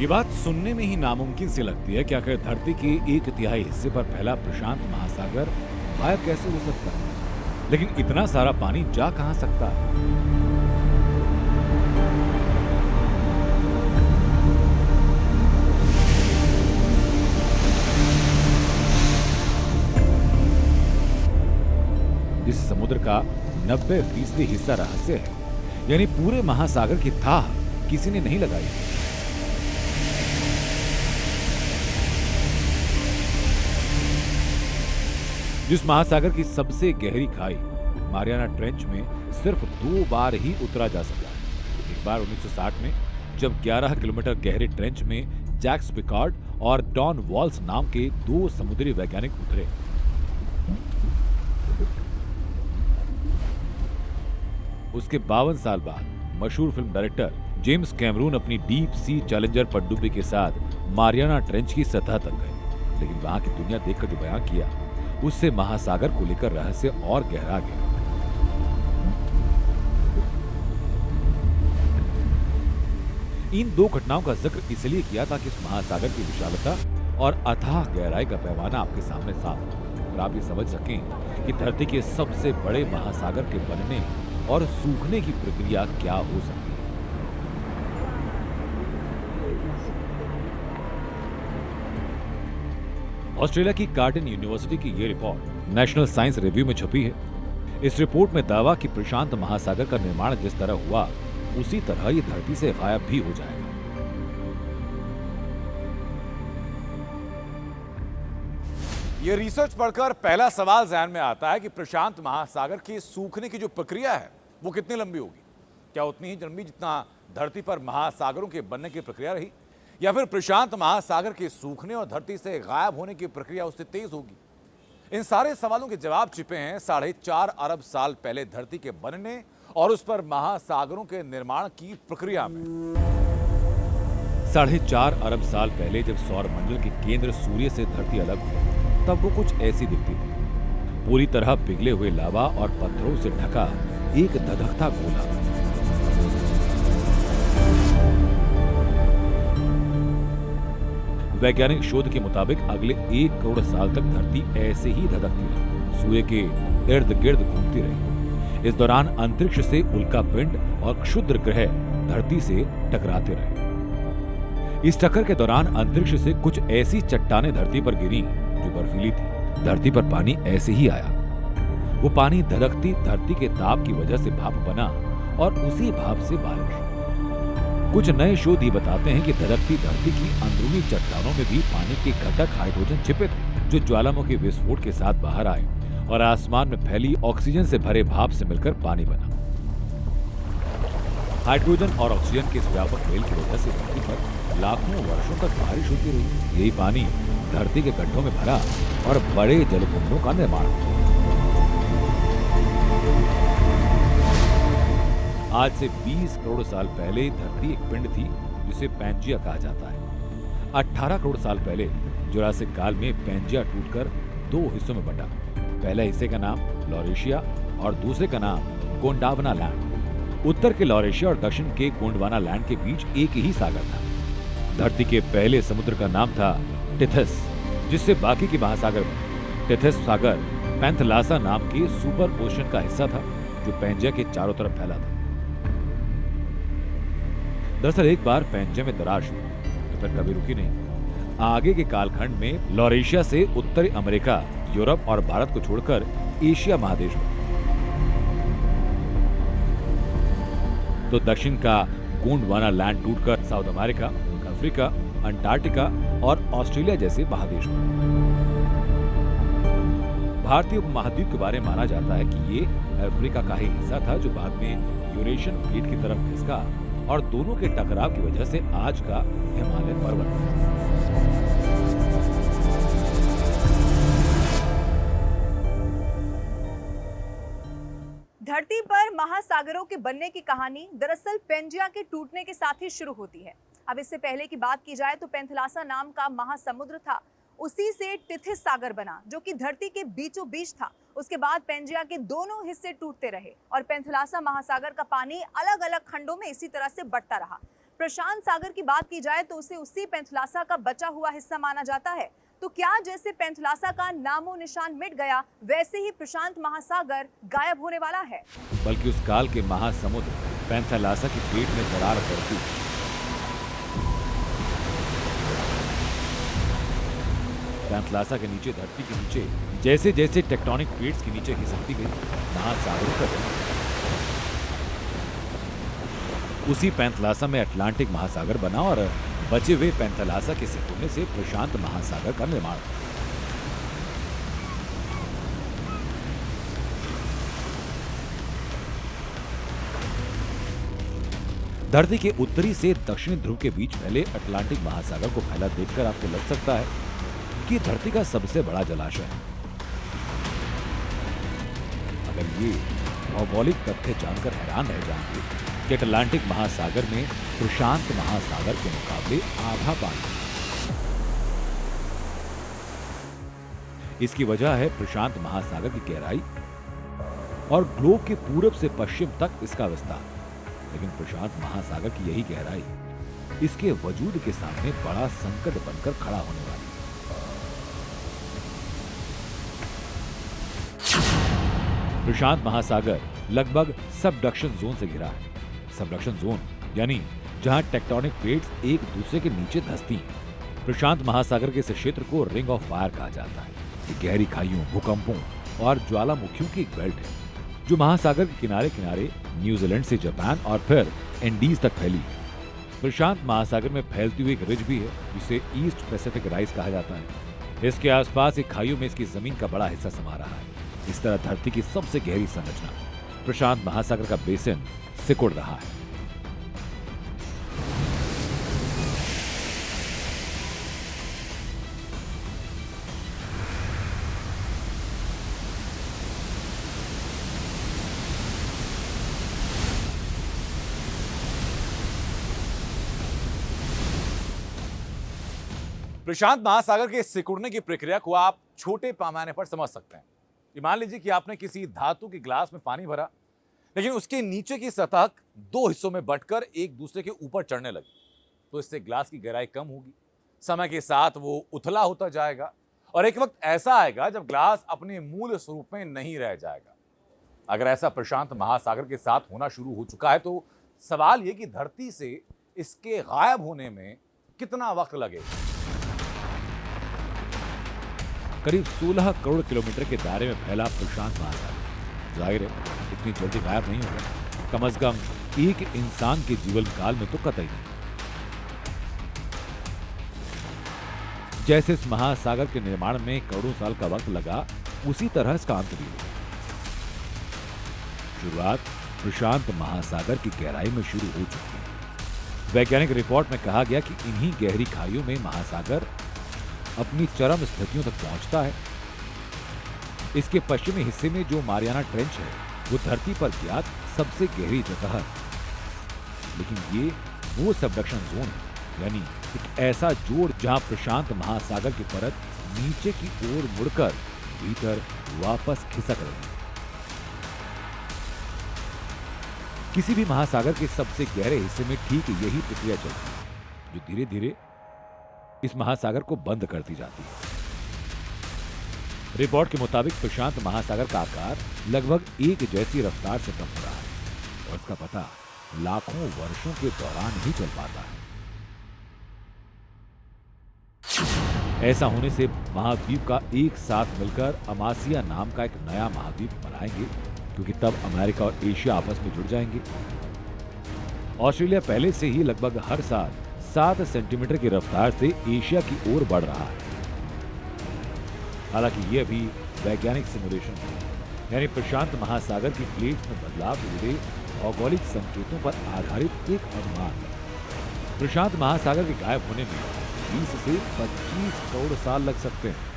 ये बात सुनने में ही नामुमकिन सी लगती है कि आखिर धरती के एक तिहाई हिस्से पर फैला प्रशांत महासागर गायब कैसे हो सकता है। लेकिन इतना सारा पानी जा कहां सकता है। इस समुद्र का 90% हिस्सा रहस्य है, यानी पूरे महासागर की थाह किसी ने नहीं लगाई। जिस महासागर की सबसे गहरी खाई मारियाना ट्रेंच में सिर्फ 2 बार ही उतरा जा सका है। एक बार 1960 में जब 11 किलोमीटर गहरे ट्रेंच में जैक्स पिकार्ड और डॉन वॉल्स नाम के 2 समुद्री वैज्ञानिक उतरे। उसके 52 साल बाद मशहूर फिल्म डायरेक्टर जेम्स कैमरून अपनी डीप सी चैलेंजर पनडुब्बी के साथ मारियाना ट्रेंच की सतह तक गए। लेकिन वहां की दुनिया देखकर जो बयान किया, उससे महासागर को लेकर रहस्य और गहरा गया। इन 2 घटनाओं का जिक्र इसलिए किया ताकि इस महासागर की विशालता और अथाह गहराई का पैमाना आपके सामने साफ हो और आप ये समझ सकें कि धरती के सबसे बड़े महासागर के बनने और सूखने की प्रक्रिया क्या हो सकती है। ऑस्ट्रेलिया की कार्डिन यूनिवर्सिटी की यह रिपोर्ट नेशनल साइंस रिव्यू में छपी है। इस रिपोर्ट में दावा कि प्रशांत महासागर का निर्माण जिस तरह हुआ, उसी तरह ये धरती से गायब भी हो जाएगा। ये रिसर्च पढ़कर पहला सवाल ज़हन में आता है कि प्रशांत महासागर के सूखने की जो प्रक्रिया है वो कितनी लंबी होगी। क्या उतनी ही लंबी जितना धरती पर महासागरों के बनने की प्रक्रिया रही, या फिर प्रशांत महासागर के सूखने और धरती से गायब होने की प्रक्रिया उससे तेज होगी। इन सारे सवालों के जवाब छिपे हैं 4.5 अरब साल पहले धरती के बनने और उस पर महासागरों के निर्माण की प्रक्रिया में। 4.5 अरब साल पहले जब सौरमंडल के केंद्र सूर्य से धरती अलग हुई, तब वो कुछ ऐसी दिखती थी। पूरी तरह पिघले हुए लावा और पत्थरों से ढका एक धधकता गोला। वैज्ञानिक शोध के मुताबिक अगले 1 करोड़ साल तक धरती ऐसे ही धधकती रही, सूर्य के इर्द गिर्द घूमती रही। इस दौरान अंतरिक्ष से उल्कापिंड और क्षुद्र ग्रह धरती से टकराते रहे। इस टक्कर के दौरान अंतरिक्ष से कुछ ऐसी चट्टानें धरती पर गिरी जो बर्फीली थी। धरती पर पानी ऐसे ही आया। वो पानी धधकती धरती के ताप की वजह से भाप बना और उसी भाप से बारिश। कुछ नए शोध ये बताते हैं कि धधकती धरती की अंदरूनी चट्टानों में भी पानी के घटक हाइड्रोजन छिपे थे, जो ज्वालामुखी विस्फोट के साथ बाहर आए और आसमान में फैली ऑक्सीजन से भरे भाप से मिलकर पानी बना। हाइड्रोजन और ऑक्सीजन के इस व्यापक मेल की वजह से धरती पर लाखों वर्षों तक बारिश होती रही। यही पानी धरती के गड्ढों में भरा और बड़े जलकुंडों का निर्माण हुआ। आज से 20 करोड़ साल पहले धरती एक पिंड थी जिसे पैंजिया कहा जाता है। 18 करोड़ साल पहले जुरासिक काल में पैंजिया टूटकर 2 हिस्सों में बंटा। पहले हिस्से का नाम लॉरेशिया और दूसरे का नाम गोंडावना लैंड। उत्तर के लॉरेशिया और दक्षिण के गोंडवाना लैंड के बीच एक ही सागर था। धरती के पहले समुद्र का नाम था टिथस, जिससे बाकी के महासागर बने। टिथस सागर पैंथलासा नाम के सुपर ओशन का हिस्सा था जो पैंजिया के चारों तरफ फैला था। दरअसल एक बार पैंजिया में दरार शुरू तो फिर कभी रुकी नहीं। आगे के कालखंड में लॉरेशिया से उत्तरी अमेरिका, यूरोप और भारत को छोड़कर एशिया महादेश बना। तो दक्षिण का गोंडवाना लैंड टूटकर साउथ अमेरिका, अफ्रीका, अंटार्कटिका और ऑस्ट्रेलिया जैसे महादेश बने। भारतीय उपमहाद्वीप के बारे में माना जाता है कि ये अफ्रीका का ही हिस्सा था जो बाद में यूरेशियन प्लेट की तरफ खिसका और दोनों के टकराव की वजह से आज का हिमालय पर्वत बना। धरती पर महासागरों के बनने की कहानी दरअसल पैंजिया के टूटने के साथ ही शुरू होती है। अब इससे पहले की बात की जाए तो पैंथलासा नाम का महासमुद्र था, उसी से टिथिस सागर बना जो कि धरती के बीचों बीच था। उसके बाद पैंजिया के दोनों हिस्से टूटते रहे और पैंथलासा महासागर का पानी अलग अलग खंडों में इसी तरह से बढ़ता रहा। प्रशांत सागर की बात की जाए तो उसे उसी पेंथलासा का बचा हुआ हिस्सा माना जाता है। तो क्या जैसे पेंथलासा का नामो निशान मिट गया, वैसे ही प्रशांत महासागर गायब होने वाला है? बल्कि उस काल के महासमुद्र पेंथलासा के पेट में दरार पड़ती। पेंथलासा के नीचे, धरती के नीचे जैसे जैसे टेक्टोनिक प्लेट्स के नीचे खिसकती गई, महासागरों का जन्म। उसी पेंथलासा में अटलांटिक महासागर बना और बचे हुए पेंथलासा के सिकुड़ने से प्रशांत महासागर का निर्माण हुआ। धरती के उत्तरी से दक्षिणी ध्रुव के बीच फैले अटलांटिक महासागर को फैला देखकर आपको लग सकता है कि धरती का सबसे बड़ा जलाशय है। अगर ये भौगोलिक तथ्य जानकर हैरान रह जाएंगे कि अटलांटिक महासागर में प्रशांत महासागर के मुकाबले आधा पानी। इसकी वजह है प्रशांत महासागर की गहराई और ग्लोब के पूरब से पश्चिम तक इसका विस्तार। लेकिन प्रशांत महासागर की यही गहराई इसके वजूद के सामने बड़ा संकट बनकर खड़ा होने वाली है। प्रशांत महासागर लगभग सबडक्शन जोन से घिरा है। सबडक्शन जोन यानी जहां टेक्टोनिक प्लेट्स एक दूसरे के नीचे धंसती हैं। प्रशांत महासागर के इस क्षेत्र को रिंग ऑफ फायर कहा जाता है। ये गहरी खाइयों, भूकंपों और ज्वालामुखियों की एक बेल्ट है जो महासागर के किनारे किनारे न्यूजीलैंड से जापान और फिर इंडीज तक फैली है। प्रशांत महासागर में फैलती हुई एक रिज भी है जिसे ईस्ट पैसिफिक राइज कहा जाता है। इसके आसपास एक खाइयों में इसकी जमीन का बड़ा हिस्सा समा रहा है। इस तरह धरती की सबसे गहरी संरचना प्रशांत महासागर का बेसिन सिकुड़ रहा है। प्रशांत महासागर के सिकुड़ने की प्रक्रिया को आप छोटे पैमाने पर समझ सकते हैं। ये मान लीजिए कि आपने किसी धातु के ग्लास में पानी भरा, लेकिन उसके नीचे की सतह दो हिस्सों में बंटकर एक दूसरे के ऊपर चढ़ने लगी, तो इससे ग्लास की गहराई कम होगी। समय के साथ वो उथला होता जाएगा और एक वक्त ऐसा आएगा जब ग्लास अपने मूल स्वरूप में नहीं रह जाएगा। अगर ऐसा प्रशांत महासागर के साथ होना शुरू हो चुका है तो सवाल ये कि धरती से इसके गायब होने में कितना वक्त लगेगा। करीब 16 करोड़ किलोमीटर के दायरे में फैला प्रशांत महासागर जाहिर है इतनी जल्दी गायब नहीं होगा। कम से कम एक इंसान के जीवन काल में तो कतई नहीं। जैसे इस महासागर के निर्माण में करोड़ों साल का वक्त लगा, उसी तरह इसका अंत भी होगा। शुरुआत प्रशांत महासागर की गहराई में शुरू हो चुकी है। वैज्ञानिक रिपोर्ट में कहा गया कि इन्हीं गहरी खाइयों में महासागर अपनी चरम स्थितियों तक पहुंचता है। इसके पश्चिमी हिस्से में जो मारियाना ट्रेंच है वो धरती पर ज्ञात सबसे गहरी जगह है। लेकिन ये वो सबडक्शन जोन है, यानी एक ऐसा जोड़ जहां प्रशांत महासागर की परत नीचे की ओर मुड़कर भीतर वापस खिसक रही है। किसी भी महासागर के सबसे गहरे हिस्से में ठीक यही प्रक्रिया चलती है, जो धीरे धीरे इस महासागर को बंद करती जाती है। रिपोर्ट के मुताबिक प्रशांत महासागर का आकार लगभग एक जैसी रफ्तार से कम हो रहा है और इसका पता लाखों वर्षों के दौरान ही चल पाता है। ऐसा होने से महाद्वीप का एक साथ मिलकर अमासिया नाम का एक नया महाद्वीप बनाएंगे, क्योंकि तब अमेरिका और एशिया आपस में जुड़ जाएंगे। ऑस्ट्रेलिया पहले से ही लगभग हर साल 7 सेंटीमीटर की रफ्तार से एशिया की ओर बढ़ रहा है। हालांकि यह भी वैज्ञानिक सिमुलेशन है, यानी प्रशांत महासागर की प्लेट में बदलाव से जुड़े भौगोलिक संकेतों पर आधारित एक अनुमान है। प्रशांत महासागर के गायब होने में 20 से 25 करोड़ साल लग सकते हैं।